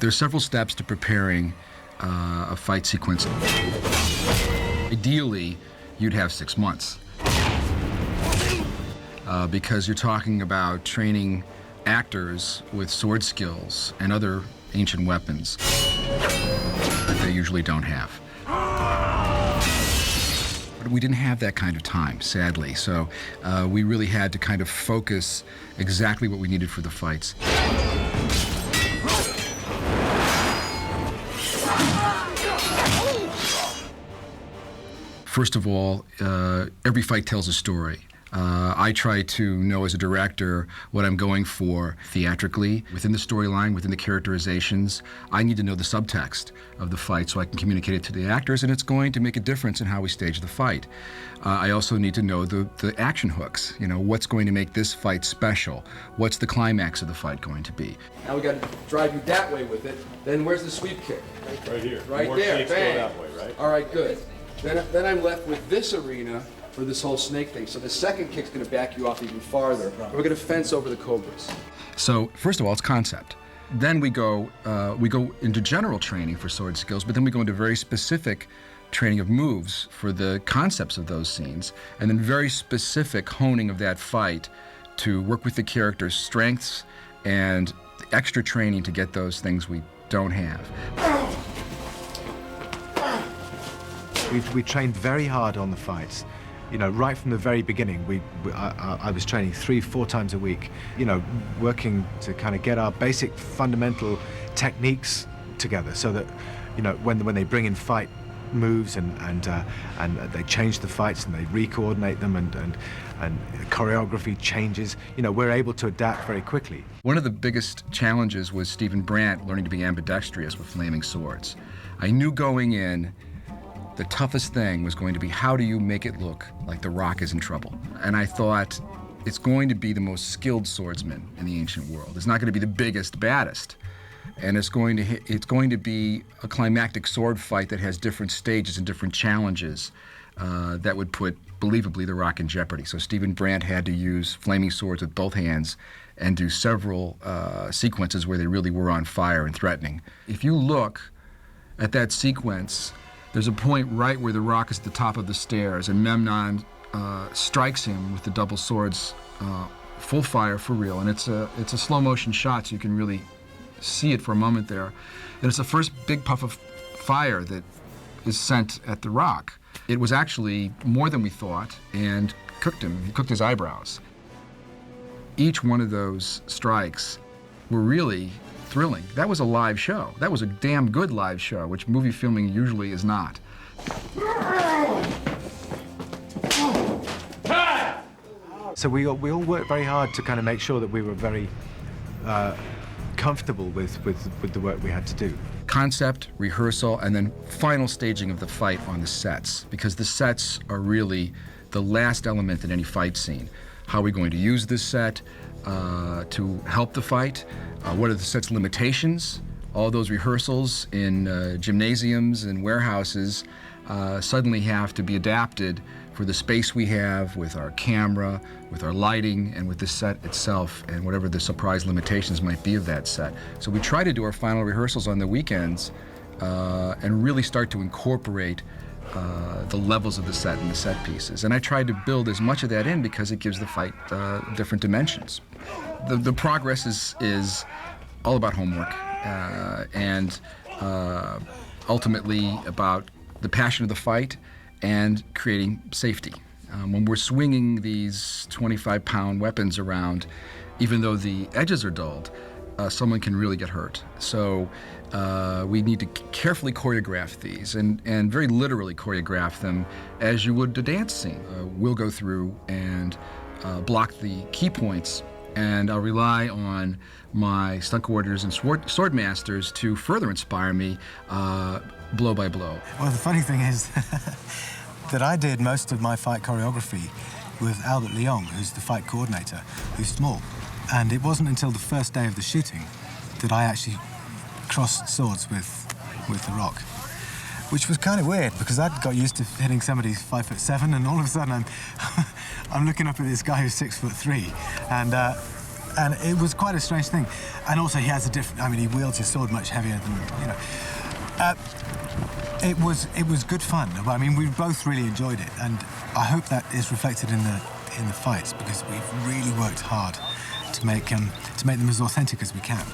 There's several steps to preparing a fight sequence. Ideally, you'd have 6 months because you're talking about training actors with sword skills and other ancient weapons that they usually don't have. But we didn't have that kind of time, sadly, so we really had to kind of focus exactly what we needed for the fights. First of all, every fight tells a story. I try to know as a director what I'm going for theatrically, within the storyline, within the characterizations. I need to know the subtext of the fight so I can communicate it to the actors, and it's going to make a difference in how we stage the fight. I also need to know the action hooks. You know, what's going to make this fight special? What's the climax of the fight going to be? Now we got to drive you that way with it. Then where's the sweep kick? Right here. Right More there, shapes bang. go that way, right? All right, good. Then I'm left with this arena for this whole snake thing. So the second kick's gonna back you off even farther. We're gonna fence over the cobras. So first of all, it's concept. Then we go into general training for sword skills, but then we go into very specific training of moves for the concepts of those scenes, and then very specific honing of that fight to work with the character's strengths and extra training to get those things we don't have. We trained very hard on the fights. You know, right from the very beginning, I was training 3-4 times a week, you know, working to kind of get our basic fundamental techniques together so that, you know, when they bring in fight moves and they change the fights and they re-coordinate them and choreography changes, you know, we're able to adapt very quickly. One of the biggest challenges was Stephen Brandt learning to be ambidextrous with flaming swords. I knew going in the toughest thing was going to be how do you make it look like The Rock is in trouble? And I thought it's going to be the most skilled swordsman in the ancient world. It's not going to be the biggest, baddest. And it's going to be a climactic sword fight that has different stages and different challenges that would put, believably, The Rock in jeopardy. So Stephen Brandt had to use flaming swords with both hands and do several sequences where they really were on fire and threatening. If you look at that sequence, there's a point right where The Rock is at the top of the stairs, and Memnon strikes him with the double swords, full fire for real. And it's a slow motion shot, so you can really see it for a moment there. And it's the first big puff of fire that is sent at The Rock. It was actually more than we thought, and cooked him. He cooked his eyebrows. Each one of those strikes were really thrilling. That was a live show. That was a damn good live show, which movie filming usually is not. So we all worked very hard to kind of make sure that we were very comfortable with the work we had to do. Concept, rehearsal, and then final staging of the fight on the sets, because the sets are really the last element in any fight scene. How are we going to use this set to help the fight? What are the set's limitations? All those rehearsals in gymnasiums and warehouses suddenly have to be adapted for the space we have with our camera, with our lighting, and with the set itself, and whatever the surprise limitations might be of that set. So we try to do our final rehearsals on the weekends and really start to incorporate the levels of the set and the set pieces. And I tried to build as much of that in because it gives the fight different dimensions. The progress is all about homework and ultimately about the passion of the fight and creating safety. When we're swinging these 25-pound weapons around, even though the edges are dulled, someone can really get hurt. So we need to carefully choreograph these and very literally choreograph them as you would a dance scene. We'll go through and block the key points, and I'll rely on my stunt coordinators and sword masters to further inspire me blow by blow. Well, the funny thing is that I did most of my fight choreography with Albert Leong, who's the fight coordinator, who's small. And it wasn't until the first day of the shooting that I actually crossed swords with The Rock, which was kind of weird because I'd got used to hitting somebody who's 5'7", and all of a sudden I'm looking up at this guy who's 6'3", and And it was quite a strange thing. And also he has a different, I mean, he wields his sword much heavier than, you know. It was good fun. I mean, we both really enjoyed it, and I hope that is reflected in the fights, because we've really worked hard to make them as authentic as we can.